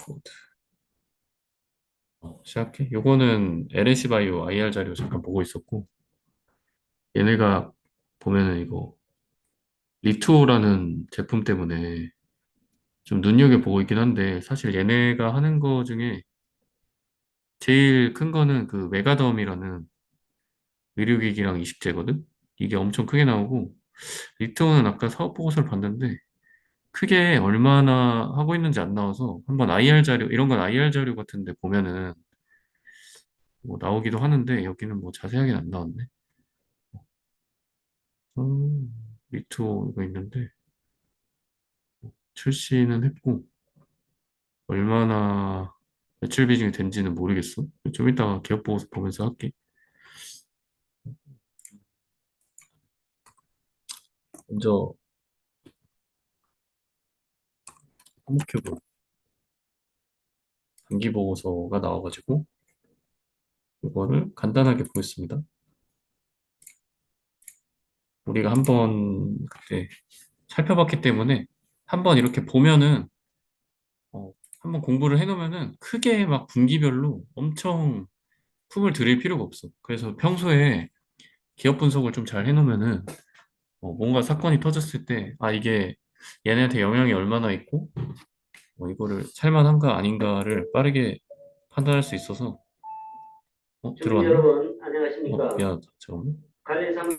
코드. 시작해. 요거는 LNC 바이오 IR 자료 잠깐 보고 있었고, 얘네가 보면은 이거 리투오라는 제품 때문에 좀 눈여겨보고 있긴 한데, 사실 얘네가 하는 거 중에 제일 큰 거는 그 메가덤이라는 의료기기랑 이식제거든? 이게 엄청 크게 나오고, 리투오는 아까 사업 보고서를 봤는데, 크게 얼마나 하고 있는지 안 나와서 한번 IR 자료, 이런 건 IR 자료 같은데 보면은 뭐 나오기도 하는데, 여기는 뭐 자세하게는 안 나왔네. 리투어 이거 있는데 출시는 했고 얼마나 매출 비중이 된지는 모르겠어. 좀 이따가 기업 보고서 보면서 할게. 먼저 한목큐브 단기 보고서가 나와가지고 이거를 간단하게 보겠습니다. 우리가 한번 그때 살펴봤기 때문에 한번 이렇게 보면은 어, 한번 공부를 해놓으면은 크게 막 분기별로 엄청 품을 들일 필요가 없어. 그래서 평소에 기업 분석을 좀 잘 해놓으면은 뭔가 사건이 터졌을 때, 아, 이게 얘네한테 영향이 얼마나 있고, 이거를 살만한가 아닌가를 빠르게 판단할 수 있어서, 주민 들어왔네? 여러분, 안녕하십니까? 미안하다. 잠깐만. 관련 사무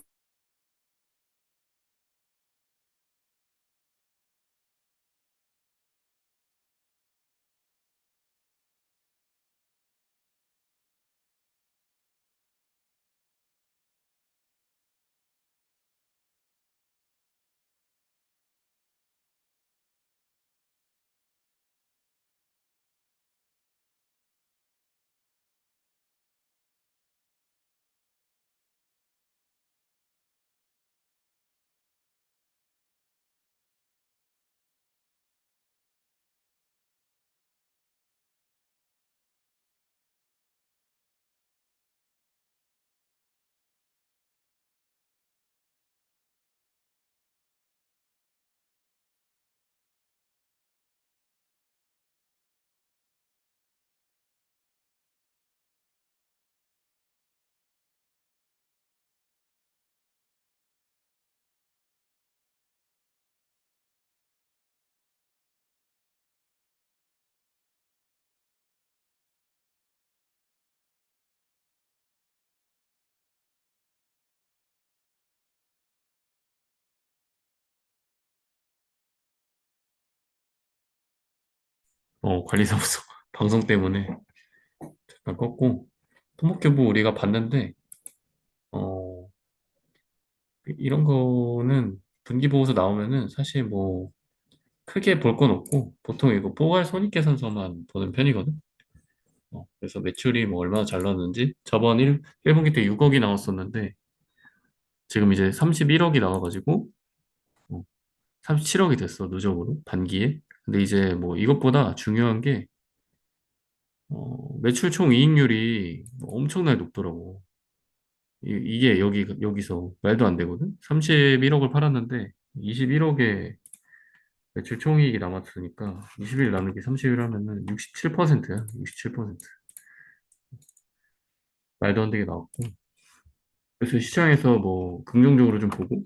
관리사무소 방송 때문에 잠깐 껐고, 토목큐브 우리가 봤는데, 어, 이런 거는 분기보고서 나오면은 사실 뭐 크게 볼 건 없고, 보통 이거 포괄 손익계산서만 보는 편이거든? 그래서 매출이 뭐 얼마나 잘 나왔는지, 저번 1분기 때 6억이 나왔었는데, 지금 이제 31억이 나와가지고, 37억이 됐어, 누적으로, 단기에. 근데 이제 뭐 이것보다 중요한 게, 매출 총 이익률이 뭐 엄청나게 높더라고. 이게 여기서 말도 안 되거든? 31억을 팔았는데, 21억의 매출 총이익이 남았으니까, 20일 나누기 30일 하면은 67%야, 67%. 말도 안 되게 나왔고. 그래서 시장에서 뭐, 긍정적으로 좀 보고,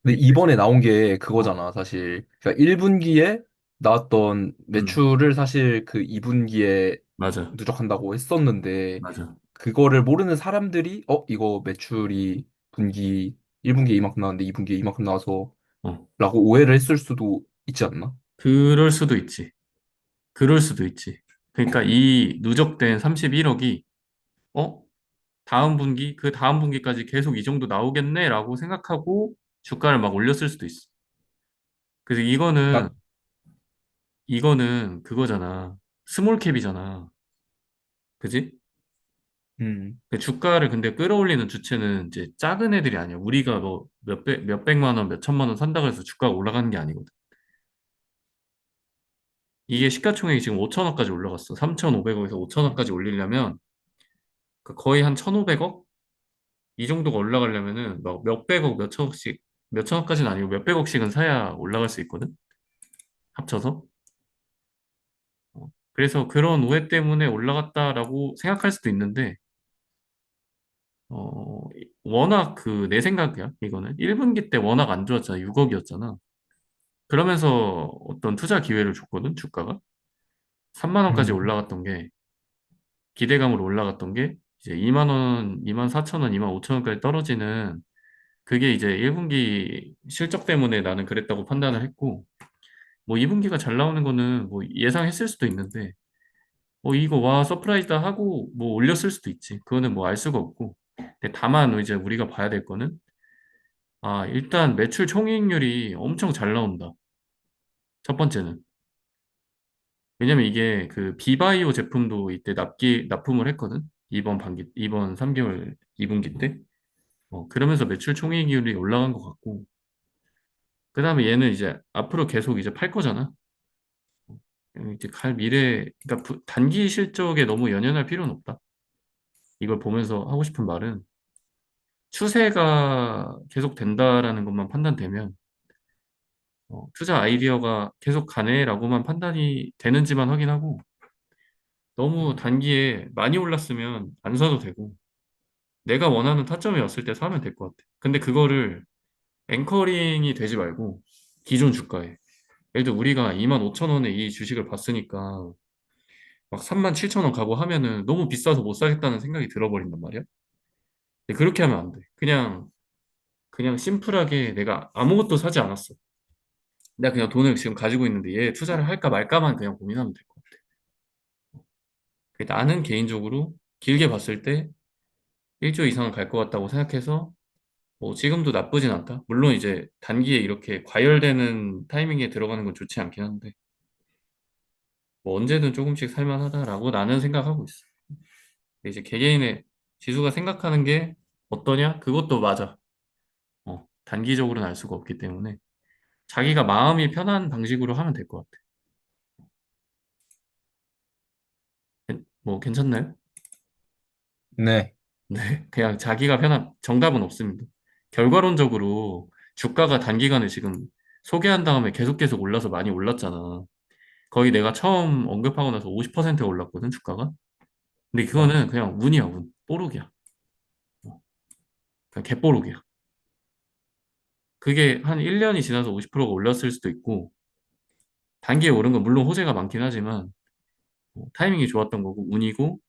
근데 이게, 이번에 나온 게 어, 그거잖아, 사실. 그러니까 1분기에 나왔던 음, 매출을 사실 그 2분기에 맞아, 누적한다고 했었는데, 맞아. 그거를 모르는 사람들이, 이거 매출이 분기, 1분기에 이만큼 나왔는데 2분기에 이만큼 나와서, 어, 라고 오해를 했을 수도 있지 않나? 그럴 수도 있지. 그럴 수도 있지. 그러니까 이 누적된 31억이, 어? 다음 분기, 그 다음 분기까지 계속 이 정도 나오겠네라고 생각하고 주가를 막 올렸을 수도 있어. 그래서 나, 이거는 그거잖아. 스몰캡이잖아. 그지? 음. 그 주가를 근데 끌어올리는 주체는 이제 작은 애들이 아니야. 우리가 뭐 몇백만 원, 몇천만 원 산다고 해서 주가가 올라가는 게 아니거든. 이게 시가총액이 지금 5천억까지 올라갔어. 3,500억에서 5천억까지 올리려면 그 거의 한 1,500억? 이 정도가 올라가려면은 막 몇백억, 몇천억씩, 몇천억까지는 아니고 몇백억씩은 사야 올라갈 수 있거든? 합쳐서. 그래서 그런 오해 때문에 올라갔다라고 생각할 수도 있는데, 어, 워낙 내 생각이야, 이거는. 1분기 때 워낙 안 좋았잖아. 6억이었잖아. 그러면서 어떤 투자 기회를 줬거든, 주가가. 3만 원까지 음, 올라갔던 게, 기대감으로 올라갔던 게, 이제 2만 원, 2만 4천 원, 2만 5천 원까지 떨어지는, 그게 이제 1분기 실적 때문에 나는 그랬다고 판단을 했고, 뭐 2분기가 잘 나오는 거는 뭐 예상했을 수도 있는데, 이거 와, 서프라이즈다 하고 뭐 올렸을 수도 있지. 그거는 뭐 알 수가 없고. 근데 다만 이제 우리가 봐야 될 거는, 일단 매출 총이익률이 엄청 잘 나온다. 첫 번째는. 왜냐면 이게 그 비바이오 제품도 이때 납품을 했거든. 이번 3개월 2분기 때. 그러면서 매출 총이익률이 올라간 것 같고. 그 다음에 얘는 이제 앞으로 계속 이제 팔 거잖아. 이제 갈 미래, 그러니까 단기 실적에 너무 연연할 필요는 없다. 이걸 보면서 하고 싶은 말은 추세가 계속 된다라는 것만 판단되면 투자 아이디어가 계속 가네라고만 판단이 되는지만 확인하고 너무 단기에 많이 올랐으면 안 사도 되고 내가 원하는 타점이 왔을 때 사면 될 것 같아. 근데 그거를 앵커링이 되지 말고 기존 주가에 예를 들어 우리가 2만 5천 원에 이 주식을 봤으니까 막 3만 7천 원 가고 하면은 너무 비싸서 못 사겠다는 생각이 들어버린단 말이야. 근데 그렇게 하면 안 돼. 그냥 심플하게 내가 아무것도 사지 않았어. 내가 그냥 돈을 지금 가지고 있는데 얘 투자를 할까 말까만 그냥 고민하면 될 것 같아. 나는 개인적으로 길게 봤을 때 1조 이상은 갈 것 같다고 생각해서 뭐 지금도 나쁘진 않다. 물론 이제 단기에 이렇게 과열되는 타이밍에 들어가는 건 좋지 않긴 한데 뭐 언제든 조금씩 살만하다라고 나는 생각하고 있어. 근데 이제 개개인의 지수가 생각하는 게 어떠냐? 그것도 맞아. 단기적으로는 알 수가 없기 때문에 자기가 마음이 편한 방식으로 하면 될 것 같아. 뭐 괜찮나요? 네. 네, 그냥 자기가 편한 정답은 없습니다. 결과론적으로 주가가 단기간에 지금 소개한 다음에 계속 올라서 많이 올랐잖아. 거의 내가 처음 언급하고 나서 50%가 올랐거든, 주가가. 근데 어. 그거는 그냥 운이야, 운. 뽀록이야. 그냥 개뽀록이야. 그게 한 1년이 지나서 50%가 올랐을 수도 있고, 단기에 오른 건 물론 호재가 많긴 하지만, 타이밍이 좋았던 거고, 운이고,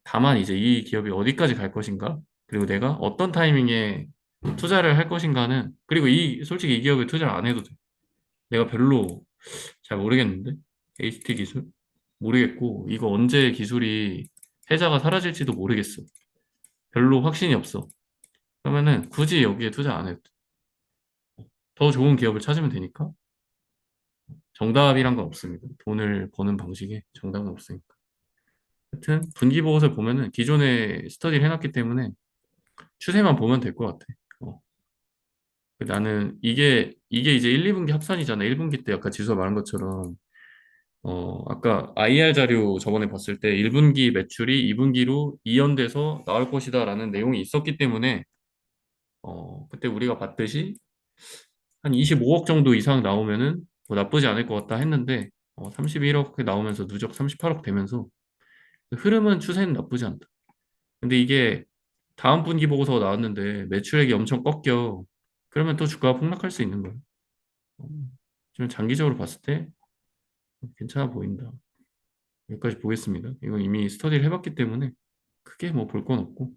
다만 이제 이 기업이 어디까지 갈 것인가, 그리고 내가 어떤 타이밍에 투자를 할 것인가는, 그리고 솔직히 이 기업에 투자를 안 해도 돼. 내가 별로 잘 모르겠는데? HT 기술? 모르겠고, 이거 언제 기술이 해자가 사라질지도 모르겠어. 별로 확신이 없어. 그러면은 굳이 여기에 투자 안 해도 돼. 더 좋은 기업을 찾으면 되니까 정답이란 건 없습니다. 돈을 버는 방식에 정답은 없으니까. 하여튼 분기 보고서를 보면은 기존에 스터디를 해놨기 때문에 추세만 보면 될 것 같아. 어. 나는 이게 이제 1, 2분기 합산이잖아. 1분기 때 아까 지수가 말한 것처럼 아까 IR 자료 저번에 봤을 때 1분기 매출이 2분기로 이연돼서 나올 것이다라는 내용이 있었기 때문에 그때 우리가 봤듯이 한 25억 정도 이상 나오면은 뭐 나쁘지 않을 것 같다 했는데 31억 나오면서 누적 38억 되면서 그 흐름은 추세는 나쁘지 않다. 근데 이게 다음 분기 보고서가 나왔는데 매출액이 엄청 꺾여. 그러면 또 주가가 폭락할 수 있는 거예요. 어, 좀 장기적으로 봤을 때 괜찮아 보인다. 여기까지 보겠습니다. 이건 이미 스터디를 해봤기 때문에 크게 뭐 볼 건 없고.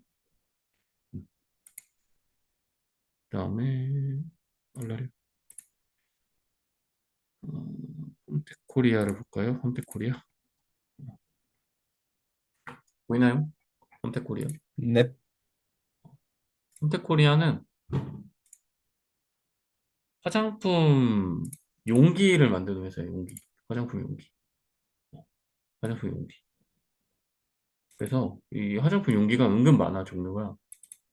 그다음에 얼라리 홈택코리아를 볼까요? 홈택코리아 보이나요? 홈택코리아. 넵. 홈택코리아는 화장품 용기를 만드는 회사예요. 용기. 화장품 용기. 화장품 용기. 그래서 이 화장품 용기가 은근 많아 종류가.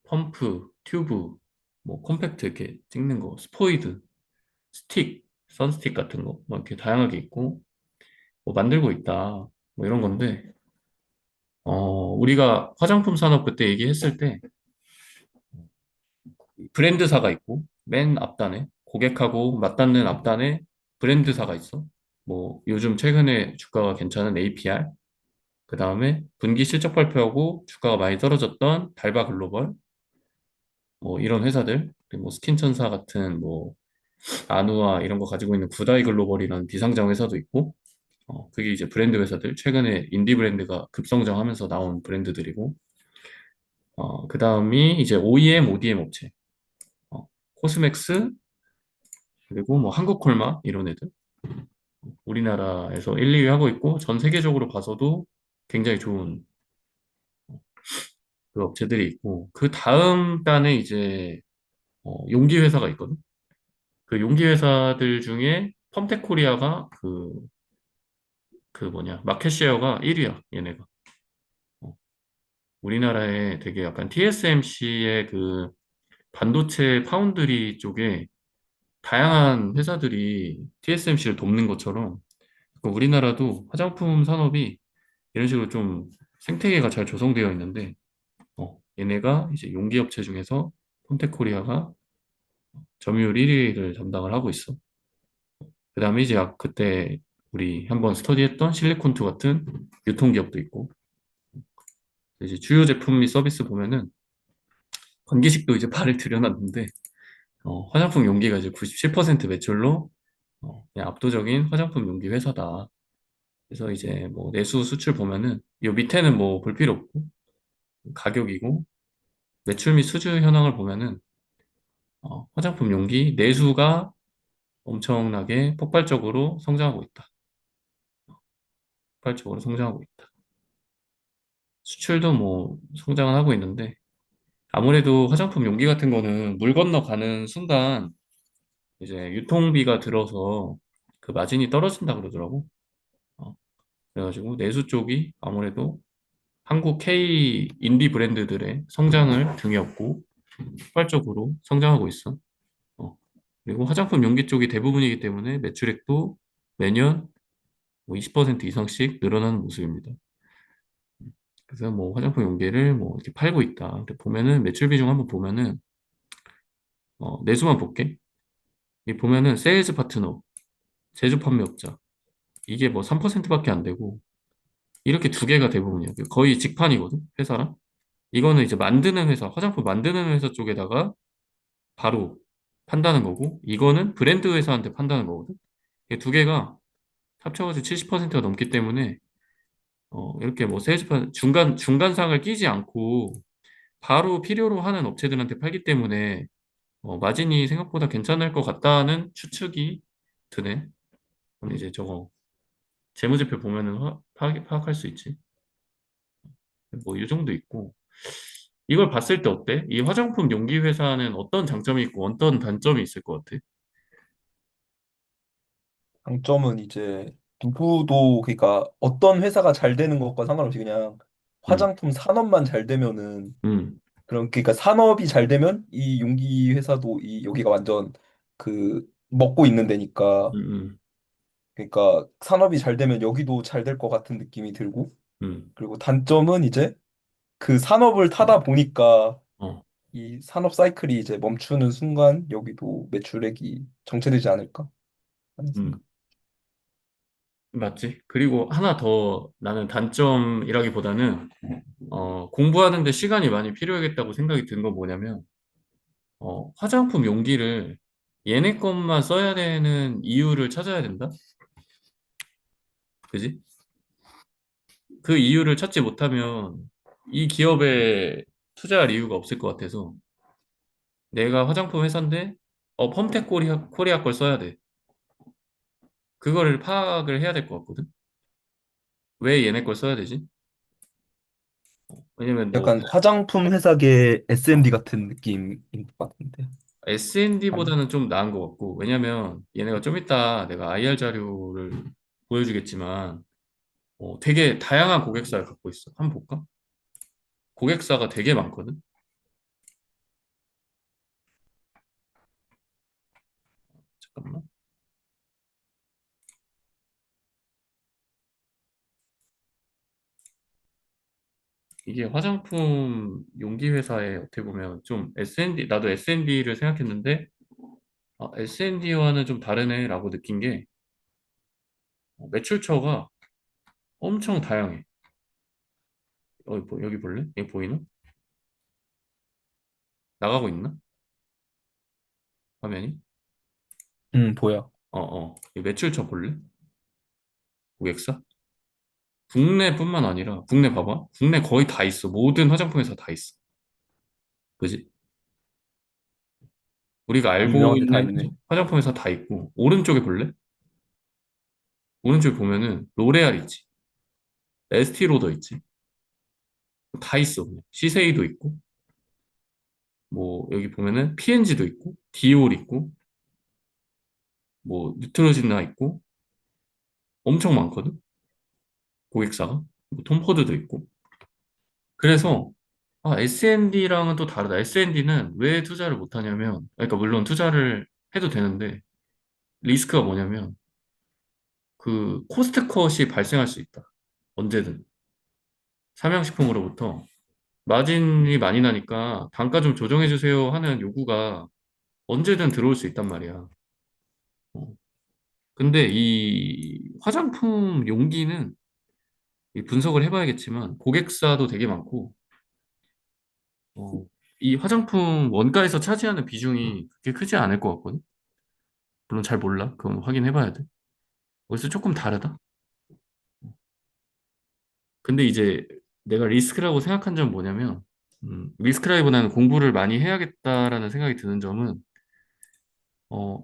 펌프, 튜브, 뭐 컴팩트 이렇게 찍는 거, 스포이드, 스틱, 선스틱 같은 거, 뭐 이렇게 다양하게 있고, 뭐 만들고 있다. 뭐 이런 건데, 우리가 화장품 산업 그때 얘기했을 때 브랜드사가 있고, 맨 앞단에 고객하고 맞닿는 앞단에 브랜드사가 있어. 뭐 요즘 최근에 주가가 괜찮은 APR, 그 다음에 분기 실적 발표하고 주가가 많이 떨어졌던 달바 글로벌, 뭐 이런 회사들, 그리고 뭐 스킨천사 같은 뭐 아누아 이런 거 가지고 있는 구다이 글로벌이라는 비상장 회사도 있고, 그게 이제 브랜드 회사들, 최근에 인디 브랜드가 급성장하면서 나온 브랜드들이고, 그 다음이 이제 OEM, ODM 업체, 코스맥스, 그리고 뭐 한국콜마 이런 애들, 우리나라에서 1, 2위 하고 있고, 전 세계적으로 봐서도 굉장히 좋은 그 업체들이 있고, 그 다음 단에 이제 용기 회사가 있거든. 그 용기 회사들 중에 펌텍 코리아가 그 뭐냐, 마켓 쉐어가 1위야, 얘네가. 어, 우리나라에 되게 약간 TSMC의 그 반도체 파운드리 쪽에 다양한 회사들이 TSMC를 돕는 것처럼 그 우리나라도 화장품 산업이 이런 식으로 좀 생태계가 잘 조성되어 있는데 얘네가 이제 용기 업체 중에서 폰테코리아가 점유율 1위를 담당을 하고 있어. 그 다음에 이제 그때 우리 한번 스터디했던 실리콘투 같은 유통기업도 있고 이제 주요 제품 및 서비스 보면은 건기식도 이제 발을 들여놨는데 화장품 용기가 이제 97% 매출로 그냥 압도적인 화장품 용기 회사다. 그래서 이제 뭐 내수 수출 보면은 요 밑에는 뭐 볼 필요 없고 가격이고 매출 및 수주 현황을 보면은 화장품 용기 내수가 엄청나게 폭발적으로 성장하고 있다. 폭발적으로 성장하고 있다. 수출도 뭐 성장을 하고 있는데 아무래도 화장품 용기 같은 거는 물 건너 가는 순간 이제 유통비가 들어서 그 마진이 떨어진다 그러더라고. 어, 그래가지고 내수 쪽이 아무래도 한국 K 인디 브랜드들의 성장을 등에 업고 폭발적으로 성장하고 있어. 어, 그리고 화장품 용기 쪽이 대부분이기 때문에 매출액도 매년 뭐 20% 이상씩 늘어나는 모습입니다. 그래서 뭐 화장품 용기를 뭐 이렇게 팔고 있다. 이렇게 보면은 매출 비중 한번 보면은 내수만 볼게. 이 보면은 세일즈 파트너, 제조 판매업자 이게 뭐 3%밖에 안 되고 이렇게 두 개가 대부분이야. 거의 직판이거든 회사랑. 이거는 이제 만드는 회사, 화장품 만드는 회사 쪽에다가 바로 판다는 거고 이거는 브랜드 회사한테 판다는 거거든. 이 두 개가 합쳐가지고 70%가 넘기 때문에 이렇게 뭐 세일즈판 중간상을 끼지 않고 바로 필요로 하는 업체들한테 팔기 때문에 마진이 생각보다 괜찮을 것 같다는 추측이 드네. 그럼 이제 저거 재무제표 보면은 파악할 수 있지. 뭐 이 정도 있고 이걸 봤을 때 어때? 이 화장품 용기 회사는 어떤 장점이 있고 어떤 단점이 있을 것 같아? 장점은 이제 누구도 그러니까 어떤 회사가 잘 되는 것과 상관없이 그냥 음, 화장품 산업만 잘 되면은 음, 그런 그러니까 산업이 잘 되면 이 용기 회사도 이 여기가 완전 그 먹고 있는 데니까 음, 그러니까 산업이 잘 되면 여기도 잘 될 것 같은 느낌이 들고 음, 그리고 단점은 이제 그 산업을 타다 보니까 어, 이 산업 사이클이 이제 멈추는 순간 여기도 매출액이 정체되지 않을까 하는 생각. 음. 맞지? 그리고 하나 더 나는 단점이라기보다는 공부하는데 시간이 많이 필요하겠다고 생각이 든 건 뭐냐면 화장품 용기를 얘네 것만 써야 되는 이유를 찾아야 된다? 그지? 그 이유를 찾지 못하면 이 기업에 투자할 이유가 없을 것 같아서 내가 화장품 회사인데 펌텍 코리아 걸 써야 돼. 그거를 파악을 해야 될 것 같거든. 왜 얘네 걸 써야 되지? 왜냐면 뭐 약간 화장품 회사계 S&D 어, 같은 느낌인 것 같은데. 아니? S&D보다는 좀 나은 것 같고 왜냐면 얘네가 좀 이따 내가 IR 자료를 보여주겠지만 되게 다양한 고객사를 갖고 있어. 한번 볼까? 고객사가 되게 많거든. 잠깐만. 이게 화장품 용기 회사에 어떻게 보면 좀 S&D, 나도 S&D를 생각했는데 S&D와는 좀 다르네라고 느낀 게 매출처가 엄청 다양해. 여기 볼래? 여기 보이나? 나가고 있나? 화면이? 보여. 이 매출처 볼래? 고객사? 국내뿐만 아니라, 국내 봐봐. 국내 거의 다 있어. 모든 화장품 회사 다 있어. 그지? 우리가 알고 유명한 데 다 있는 있네. 화장품 회사 다 있고, 오른쪽에 볼래? 오른쪽에 보면은, 로레알 있지. 에스티로더 있지. 다 있어. 그냥. 시세이도 있고, 뭐, 여기 보면은, P&G도 있고, 디올 있고, 뭐, 뉴트로지나 있고, 엄청 많거든? 고객사가. 뭐 톰포드도 있고. 그래서, S&D랑은 또 다르다. S&D는 왜 투자를 못 하냐면, 그러니까 물론 투자를 해도 되는데, 리스크가 뭐냐면, 그, 코스트 컷이 발생할 수 있다. 언제든. 삼양식품으로부터 마진이 많이 나니까 단가 좀 조정해 주세요 하는 요구가 언제든 들어올 수 있단 말이야. 어. 근데 이 화장품 용기는 이 분석을 해봐야겠지만 고객사도 되게 많고, 어, 이 화장품 원가에서 차지하는 비중이 그렇게 크지 않을 것 같거든. 물론 잘 몰라. 그건 확인해봐야 돼. 그래서 조금 다르다. 근데 이제 내가 리스크라고 생각한 점은 뭐냐면, 리스크라기보다는 공부를 많이 해야겠다라는 생각이 드는 점은,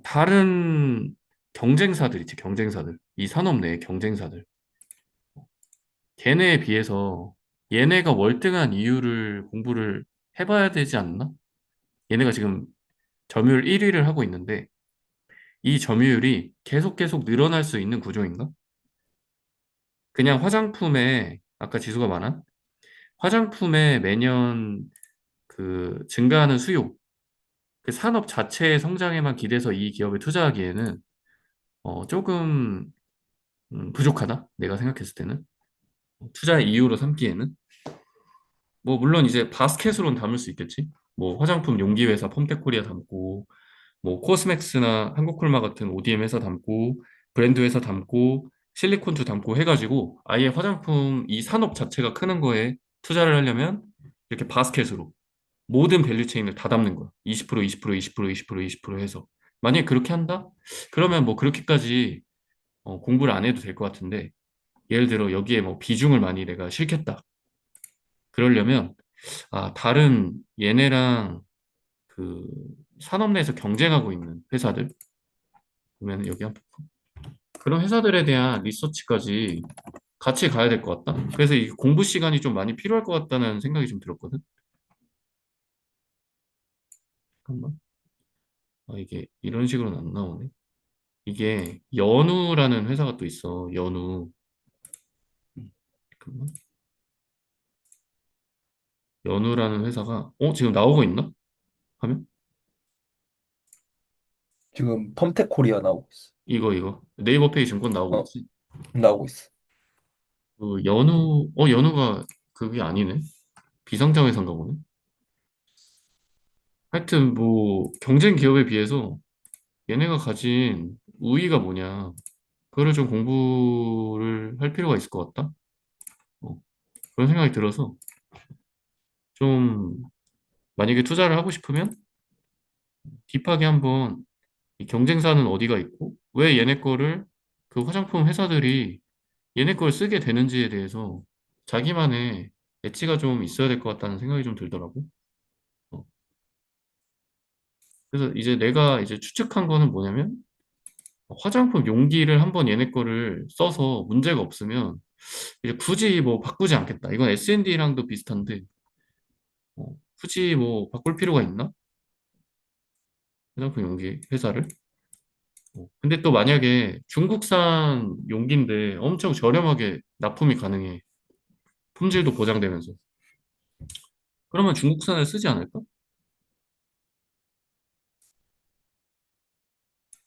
다른 경쟁사들 있지, 경쟁사들. 이 산업 내의 경쟁사들. 걔네에 비해서 얘네가 월등한 이유를 공부를 해봐야 되지 않나? 얘네가 지금 점유율 1위를 하고 있는데 이 점유율이 계속 늘어날 수 있는 구조인가? 그냥 화장품에 아까 지수가 말한 화장품에 매년 그 증가하는 수요, 그 산업 자체의 성장에만 기대서 이 기업에 투자하기에는 조금 부족하다. 내가 생각했을 때는 투자의 이유로 삼기에는 뭐 물론 이제 바스켓으로는 담을 수 있겠지. 뭐 화장품 용기 회사 폼테코리아 담고 뭐 코스맥스나 한국콜마 같은 ODM 회사 담고 브랜드 회사 담고 실리콘투 담고 해가지고 아예 화장품 이 산업 자체가 크는 거에 투자를 하려면 이렇게 바스켓으로 모든 밸류 체인을 다 담는 거야. 20%, 20%, 20%, 20%, 20% 해서. 만약에 그렇게 한다? 그러면 뭐 그렇게까지 공부를 안 해도 될 것 같은데 예를 들어 여기에 뭐 비중을 많이 내가 싫겠다. 그러려면 다른 얘네랑 그 산업 내에서 경쟁하고 있는 회사들 보면 여기 한번 그런 회사들에 대한 리서치까지 같이 가야 될 것 같다. 그래서 이 공부 시간이 좀 많이 필요할 것 같다는 생각이 좀 들었거든. 잠깐만. 이게 이런 식으로는 안 나오네. 이게 연우라는 회사가 또 있어. 연우. 잠깐만. 연우라는 회사가 지금 나오고 있나? 하면 지금 펌텍 코리아 나오고 있어. 이거 네이버 페이 증권 나오고 어, 있지. 나오고 있어. 그 연우가 그게 아니네. 비상장 회사인가 보네. 하여튼 뭐 경쟁 기업에 비해서 얘네가 가진 우위가 뭐냐. 그거를 좀 공부를 할 필요가 있을 것 같다. 어, 그런 생각이 들어서 좀 만약에 투자를 하고 싶으면 딥하게 한번 이 경쟁사는 어디가 있고 왜 얘네 거를 그 화장품 회사들이 얘네 걸 쓰게 되는지에 대해서 자기만의 엣지가 좀 있어야 될 것 같다는 생각이 좀 들더라고. 어, 그래서 이제 내가 이제 추측한 거는 뭐냐면 화장품 용기를 한번 얘네 거를 써서 문제가 없으면 이제 굳이 뭐 바꾸지 않겠다. 이건 S&D랑도 비슷한데 굳이 뭐 바꿀 필요가 있나? 화장품 용기 회사를? 근데 또 만약에 중국산 용기인데 엄청 저렴하게 납품이 가능해. 품질도 보장되면서. 그러면 중국산을 쓰지 않을까?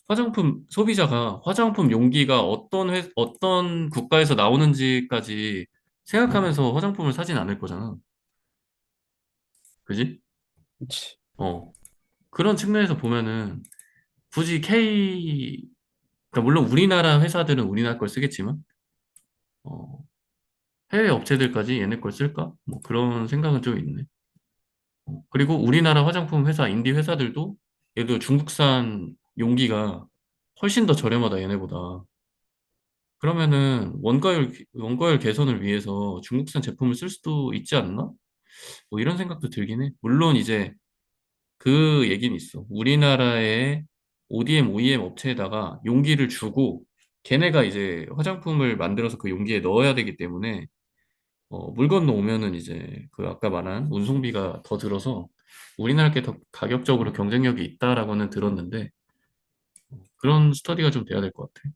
화장품 소비자가 화장품 용기가 어떤 국가에서 나오는지까지 생각하면서 화장품을 사진 않을 거잖아. 그지? 그치. 그런 측면에서 보면은 굳이 K 그러니까 물론 우리나라 회사들은 우리나라 걸 쓰겠지만, 어, 해외 업체들까지 얘네 걸 쓸까? 뭐 그런 생각은 좀 있네. 그리고 우리나라 화장품 회사, 인디 회사들도 얘도 중국산 용기가 훨씬 더 저렴하다, 얘네보다. 그러면은 원가율 개선을 위해서 중국산 제품을 쓸 수도 있지 않나? 뭐 이런 생각도 들긴 해. 물론 이제 그 얘기는 있어. 우리나라의 ODM, OEM 업체에다가 용기를 주고 걔네가 이제 화장품을 만들어서 그 용기에 넣어야 되기 때문에 물 건너 오면은 이제 그 아까 말한 운송비가 더 들어서 우리나라 게 더 가격적으로 경쟁력이 있다라고는 들었는데 그런 스터디가 좀 돼야 될 것 같아.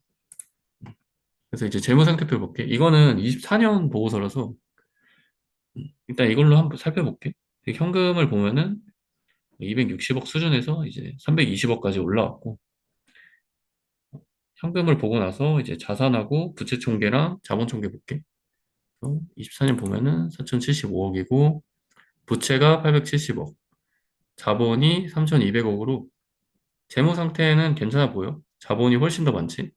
그래서 이제 재무 상태표 볼게. 이거는 24년 보고서라서 일단 이걸로 한번 살펴볼게. 현금을 보면은 260억 수준에서 이제 320억까지 올라왔고 현금을 보고 나서 이제 자산하고 부채 총계랑 자본 총계 볼게. 24년 보면은 4,075억이고 부채가 870억, 자본이 3,200억으로 재무 상태는 괜찮아 보여. 자본이 훨씬 더 많지.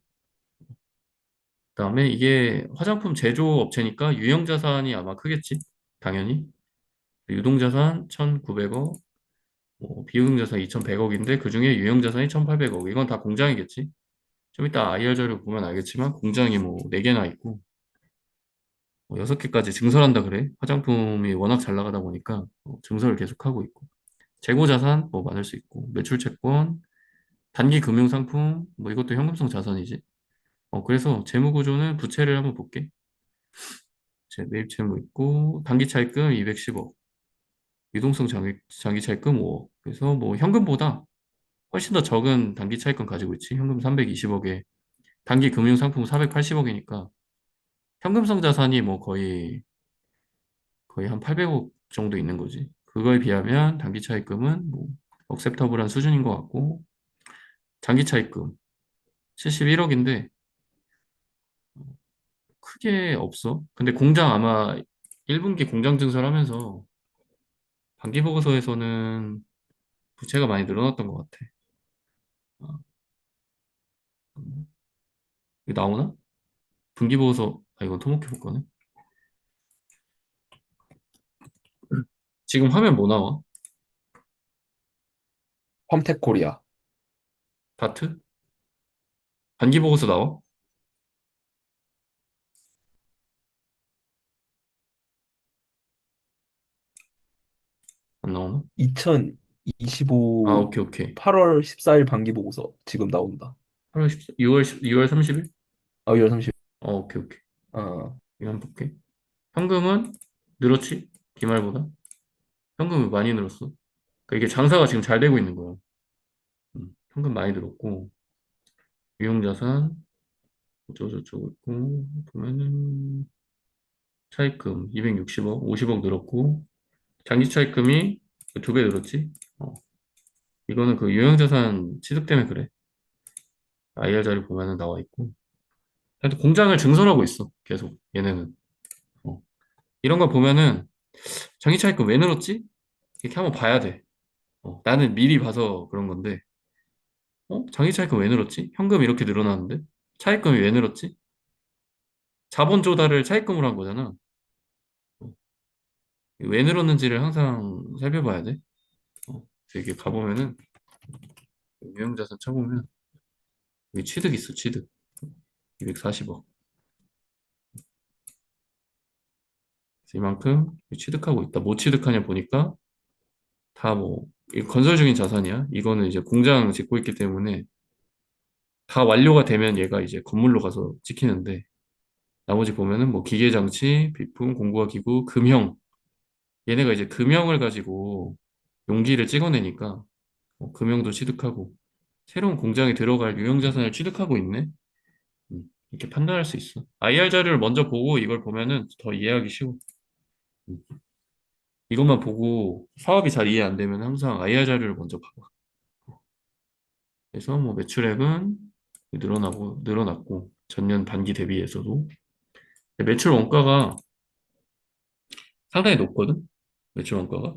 그다음에 이게 화장품 제조 업체니까 유형 자산이 아마 크겠지. 당연히. 유동 자산 1,900억, 뭐 비유동 자산 2,100억인데 그중에 유형 자산이 1,800억. 이건 다 공장이겠지. 좀 이따 IR 자료 보면 알겠지만 공장이 뭐 4개나 있고 뭐 6개까지 증설한다 그래. 화장품이 워낙 잘 나가다 보니까 증설을 계속하고 있고. 재고 자산 뭐 많을 수 있고 매출 채권, 단기 금융 상품 뭐 이것도 현금성 자산이지. 그래서 재무 구조는 부채를 한번 볼게. 매입 채무 있고 단기 차입금 210억, 유동성 장기 차입금 5억. 그래서 뭐 현금보다 훨씬 더 적은 단기 차입금 가지고 있지. 현금 320억에 단기 금융 상품 480억이니까 현금성 자산이 뭐 거의 한 800억 정도 있는 거지. 그거에 비하면 단기 차입금은 뭐 억셉터블한 수준인 것 같고 장기 차입금 71억인데 크게 없어. 근데 공장 아마 1분기 공장 증설하면서 반기 보고서에서는 부채가 많이 늘어났던 것 같아. 아, 이거 나오나? 분기 보고서 이건 토목해 볼 거네. 지금 화면 뭐 나와? 펌텍 코리아. 다트? 반기 보고서 나와? 안 나오나? 아, 2025 오케이, 오케이. 8월 14일 반기 보고서 지금 나온다. 8월 14, 6월 30일? 아, 2월 30일. 오케이, 오케이. 어, 이거 한번 볼게. 현금은 늘었지? 기말보다. 현금이 많이 늘었어. 그러니까 이게 장사가 지금 잘 되고 있는 거야. 현금 많이 늘었고, 유용자산, 어쩌고저쩌고 있고, 보면은, 차입금 260억, 50억 늘었고, 장기 차입금이 2배 늘었지? 이거는 그 유형자산 취득 때문에 그래. IR 자료 보면은 나와 있고. 하여튼 공장을 증설하고 있어. 계속, 얘네는. 어. 이런 거 보면은, 장기 차입금 왜 늘었지? 이렇게 한번 봐야 돼. 나는 미리 봐서 그런 건데, 장기 차입금 왜 늘었지? 현금 이렇게 늘어나는데? 차입금이 왜 늘었지? 자본 조달을 차입금으로 한 거잖아. 어, 왜 늘었는지를 항상 살펴봐야 돼. 그래서 이게 가보면은, 유형자산 쳐보면, 여기 취득 있어, 취득. 240억. 이만큼 취득하고 있다. 뭐 취득하냐 보니까 다 뭐, 건설 중인 자산이야. 이거는 이제 공장 짓고 있기 때문에 다 완료가 되면 얘가 이제 건물로 가서 찍히는데 나머지 보면은 뭐 기계장치, 비품, 공구와 기구, 금형. 얘네가 이제 금형을 가지고 용기를 찍어내니까 금형도 취득하고 새로운 공장에 들어갈 유형 자산을 취득하고 있네. 이렇게 판단할 수 있어. IR 자료를 먼저 보고 이걸 보면은 더 이해하기 쉬워. 음, 이것만 보고 사업이 잘 이해 안 되면 항상 IR 자료를 먼저 봐봐. 그래서 뭐 매출액은 늘어났고 전년 반기 대비해서도 매출 원가가 상당히 높거든. 매출 원가가.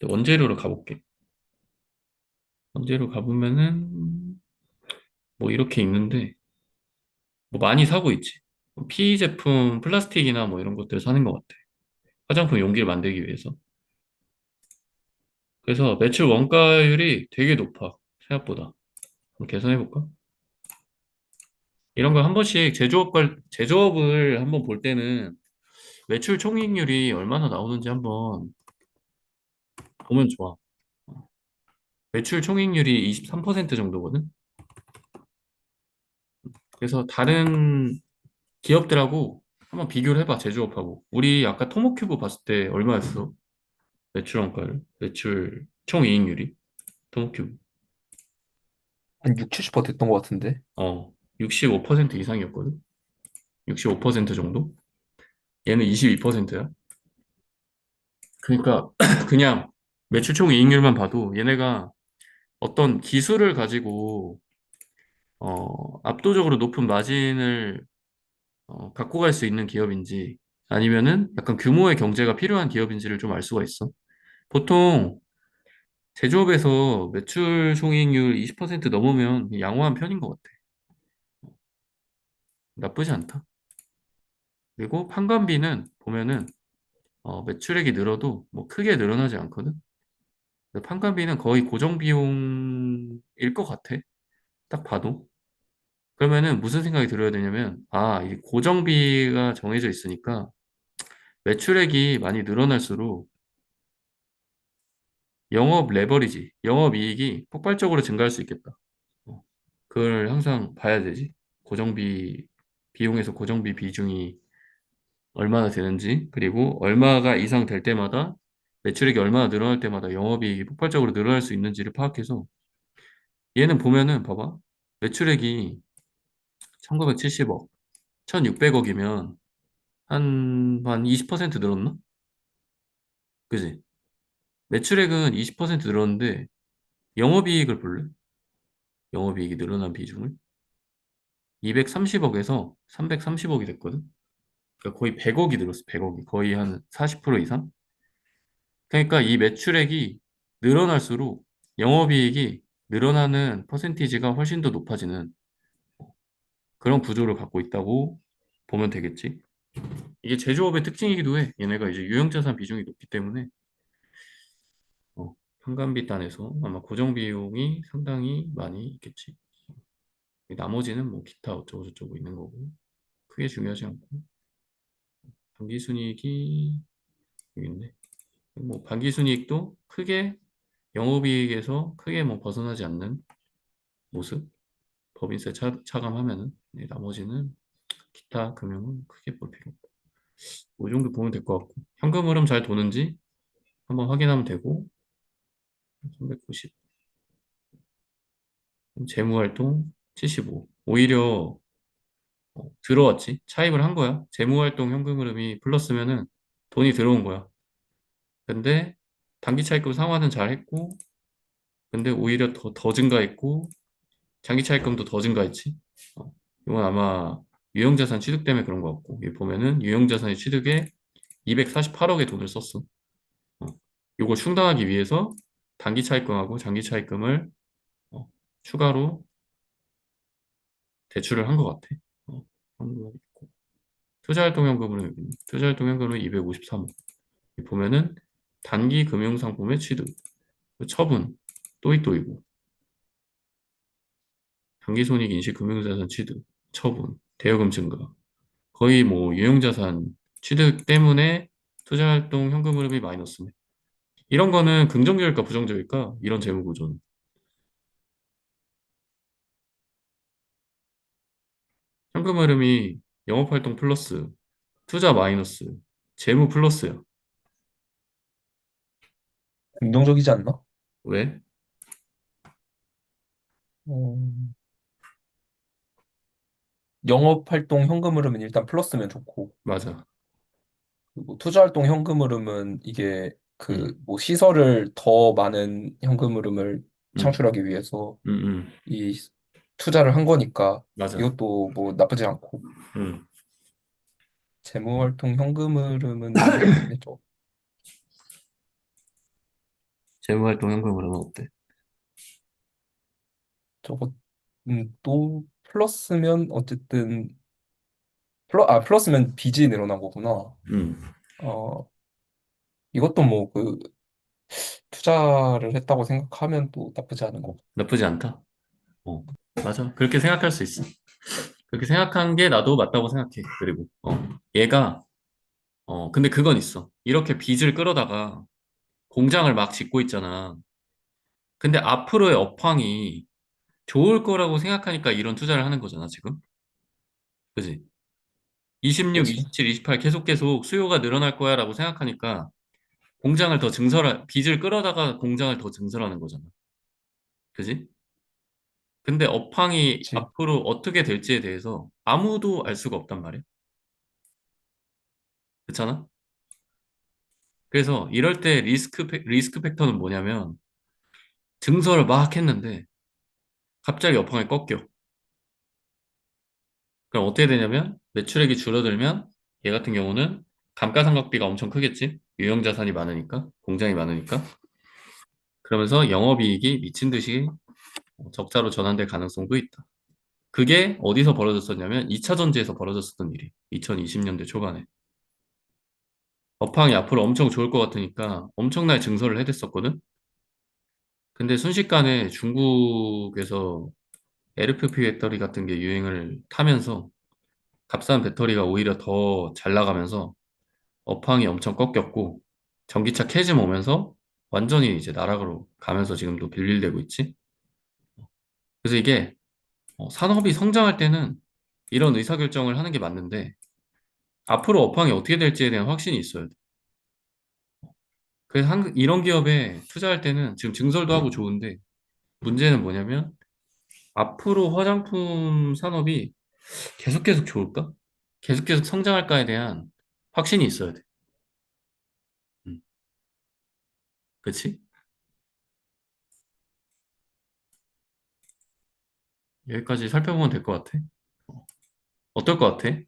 원재료로 가볼게. 원재료 가보면은 뭐 이렇게 있는데 뭐 많이 사고 있지. PE 제품, 플라스틱이나 뭐 이런 것들 사는 것 같아. 화장품 용기를 만들기 위해서. 그래서 매출 원가율이 되게 높아. 생각보다. 한번 계산해볼까? 이런 거 한 번씩 제조업을 한번 볼 때는 매출 총이익률이 얼마나 나오는지 한번 보면 좋아. 매출 총이익률이 23% 정도거든? 그래서 다른 기업들하고 한번 비교를 해봐, 제조업하고. 우리 아까 토모큐브 봤을 때 얼마였어? 매출 원가를? 매출 총이익률이? 토모큐브. 한 6, 70% 됐던 것 같은데. 65% 이상이었거든? 65% 정도? 얘는 22%야. 그러니까 그냥 매출 총이익률만 봐도 얘네가 어떤 기술을 가지고 압도적으로 높은 마진을 갖고 갈 수 있는 기업인지 아니면은 약간 규모의 경제가 필요한 기업인지를 좀 알 수가 있어. 보통 제조업에서 매출 총이익률 20% 넘으면 양호한 편인 것 같아. 나쁘지 않다. 그리고 판관비는 보면은 매출액이 늘어도 뭐 크게 늘어나지 않거든. 판관비는 거의 고정 비용일 것 같아. 딱 봐도. 그러면은 무슨 생각이 들어야 되냐면, 아, 이 고정비가 정해져 있으니까 매출액이 많이 늘어날수록 영업 레버리지, 영업 이익이 폭발적으로 증가할 수 있겠다. 어, 그걸 항상 봐야 되지. 비용에서 고정비 비중이 얼마나 되는지, 그리고 얼마가 이상 될 때마다 매출액이 얼마나 늘어날 때마다 영업이익이 폭발적으로 늘어날 수 있는지를 파악해서 얘는 보면은 봐봐. 매출액이 1970억, 1600억이면 한 20% 늘었나? 그지? 매출액은 20% 늘었는데 영업이익을 볼래? 영업이익이 늘어난 비중을? 230억에서 330억이 됐거든? 그러니까 거의 100억이 늘었어, 100억이. 거의 한 40% 이상? 그러니까 이 매출액이 늘어날수록 영업이익이 늘어나는 퍼센티지가 훨씬 더 높아지는 그런 구조를 갖고 있다고 보면 되겠지. 이게 제조업의 특징이기도 해. 얘네가 이제 유형자산 비중이 높기 때문에 현관비 단에서 아마 고정 비용이 상당히 많이 있겠지. 나머지는 뭐 기타 어쩌고저쩌고 있는 거고 크게 중요하지 않고 당기순이익이 여기 있네. 뭐 반기순이익도 크게 영업이익에서 크게 뭐 벗어나지 않는 모습. 법인세 차감하면은 나머지는 기타 금융은 크게 볼 필요 없고 이 정도 보면 될 것 같고 현금 흐름 잘 도는지 한번 확인하면 되고 390 재무활동 75 오히려 들어왔지 차입을 한 거야 재무활동 현금 흐름이 플러스면은 돈이 들어온 거야 근데 단기 차입금 상환은 잘 했고 근데 오히려 더 증가했고 장기 차입금도 더 증가했지 이건 아마 유형자산 취득 때문에 그런 것 같고 여기 보면은 유형자산의 취득에 248억의 돈을 썼어 어, 요걸 충당하기 위해서 단기 차입금하고 장기 차입금을 어, 추가로 대출을 한 것 같아. 한거 있고. 투자활동연금은 여기 있네. 투자활동연금은 253억. 보면은 단기 금융상품의 취득, 그 처분, 또이또이고, 단기손익 인식 금융자산 취득, 처분, 대여금 증가. 거의 뭐 유형자산 취득 때문에 투자활동 현금 흐름이 마이너스네. 이런 거는 긍정적일까 부정적일까? 이런 재무 구조는. 현금 흐름이 영업활동 플러스, 투자 마이너스, 재무 플러스야. 긍정적이지 않나? 왜? 음, 영업활동 현금 흐름은 일단 플러스면 좋고, 맞아. 그리고 투자활동 현금 흐름은 이게 응, 그 뭐 시설을 더 많은 현금 흐름을 응, 창출하기 위해서 응, 응. 이 투자를 한 거니까 맞아. 이것도 뭐 나쁘지 않고, 응. 재무활동 현금 흐름은 모르겠네, 재무활동 현금 흐름은 어때? 저거 또 플러스면 어쨌든 플러스면 빚이 늘어난 거구나. 음, 어, 이것도 뭐 그 투자를 했다고 생각하면 또 나쁘지 않은 거. 나쁘지 않다. 어, 맞아. 그렇게 생각할 수 있어. 그렇게 생각한 게 나도 맞다고 생각해. 그리고, 얘가, 근데 그건 있어. 이렇게 빚을 끌어다가 공장을 막 짓고 있잖아. 근데 앞으로의 업황이 좋을 거라고 생각하니까 이런 투자를 하는 거잖아, 지금. 그지? 26, 그치? 27, 28 계속 수요가 늘어날 거야라고 생각하니까 빚을 끌어다가 공장을 더 증설하는 거잖아. 그지? 근데 업황이 그치? 앞으로 어떻게 될지에 대해서 아무도 알 수가 없단 말이야. 그렇잖아? 그래서 이럴 때 리스크 팩터는 뭐냐면 증설을 막 했는데 갑자기 업황이 꺾여. 그럼 어떻게 되냐면 매출액이 줄어들면 얘 같은 경우는 감가상각비가 엄청 크겠지? 유형 자산이 많으니까, 공장이 많으니까. 그러면서 영업이익이 미친 듯이 적자로 전환될 가능성도 있다. 그게 어디서 벌어졌었냐면 2차 전지에서 벌어졌었던 일이. 2020년대 초반에. 업황이 앞으로 엄청 좋을 것 같으니까 엄청나게 증설을 해댔었거든? 근데 순식간에 중국에서 LFP 배터리 같은 게 유행을 타면서 값싼 배터리가 오히려 더 잘 나가면서 업황이 엄청 꺾였고 전기차 캐즘 오면서 완전히 이제 나락으로 가면서 지금도 빌빌대고 있지. 그래서 이게 산업이 성장할 때는 이런 의사결정을 하는 게 맞는데 앞으로 업황이 어떻게 될지에 대한 확신이 있어야 돼. 그래서 이런 기업에 투자할 때는 지금 증설도 하고 좋은데 문제는 뭐냐면 앞으로 화장품 산업이 계속 좋을까? 계속 성장할까에 대한 확신이 있어야 돼. 음, 그치? 여기까지 살펴보면 될 것 같아. 어떨 것 같아?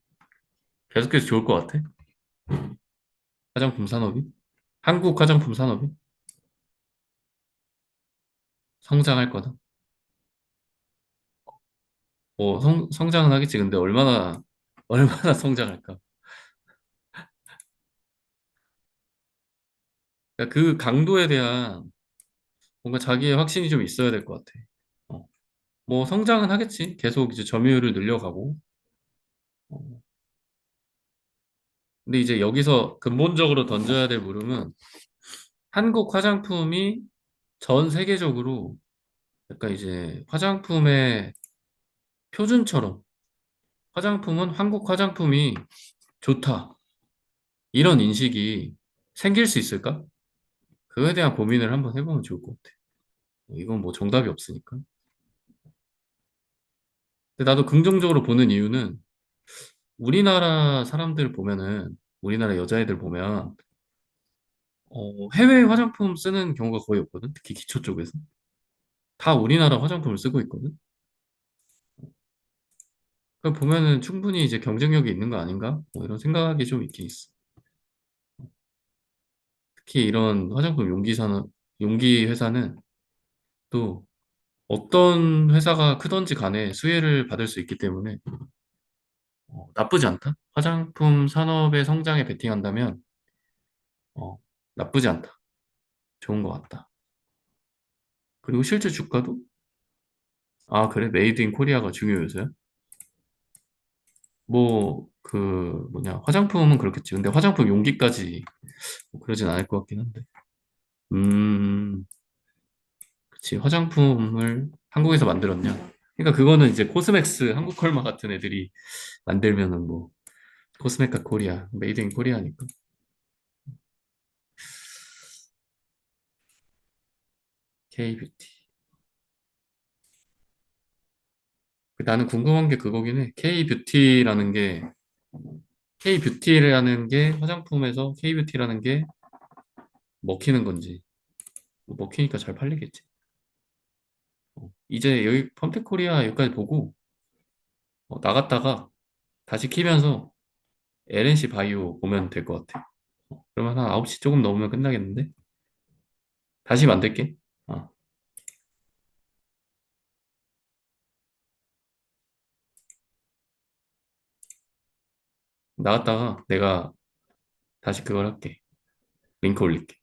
계속해서 좋을 것 같아? 화장품 산업이? 한국 화장품 산업이? 성장할 거다. 성장은 하겠지. 근데 얼마나 성장할까? 그러니까 그 강도에 대한 뭔가 자기의 확신이 좀 있어야 될 것 같아. 어. 뭐 성장은 하겠지. 계속 이제 점유율을 늘려가고. 어. 근데 이제 여기서 근본적으로 던져야 될 물음은 한국 화장품이 전 세계적으로 약간 이제 화장품의 표준처럼 화장품은 한국 화장품이 좋다. 이런 인식이 생길 수 있을까? 그거에 대한 고민을 한번 해보면 좋을 것 같아. 이건 뭐 정답이 없으니까. 근데 나도 긍정적으로 보는 이유는 우리나라 사람들 보면은 우리나라 여자애들 보면 해외 화장품 쓰는 경우가 거의 없거든. 특히 기초 쪽에서. 다 우리나라 화장품을 쓰고 있거든. 그 보면은 충분히 이제 경쟁력이 있는 거 아닌가? 뭐 이런 생각이 좀 있긴 있어. 특히 이런 화장품 용기 회사는 또 어떤 회사가 크던지 간에 수혜를 받을 수 있기 때문에 나쁘지 않다. 화장품 산업의 성장에 베팅한다면 어, 나쁘지 않다. 좋은 것 같다. 그리고 실제 주가도 아 그래? 메이드 인 코리아가 중요 요소야? 뭐 그 뭐냐 화장품은 그렇겠지. 근데 화장품 용기까지 뭐 그러진 않을 것 같긴 한데. 음, 그치. 화장품을 한국에서 만들었냐? 그러니까 그거는 이제 코스맥스, 한국컬마 같은 애들이 만들면은 뭐 코스메카 코리아, 메이드 인 코리아니까. K뷰티. 나는 궁금한 게 그거긴 해. K뷰티라는 게 화장품에서 K뷰티라는 게 먹히는 건지. 뭐 먹히니까 잘 팔리겠지. 이제 여기 펌텍코리아 여기까지 보고 나갔다가 다시 키면서 LNC 바이오 보면 될 것 같아. 그러면 한 9시 조금 넘으면 끝나겠는데? 다시 만들게. 어. 나갔다가 내가 다시 그걸 할게. 링크 올릴게.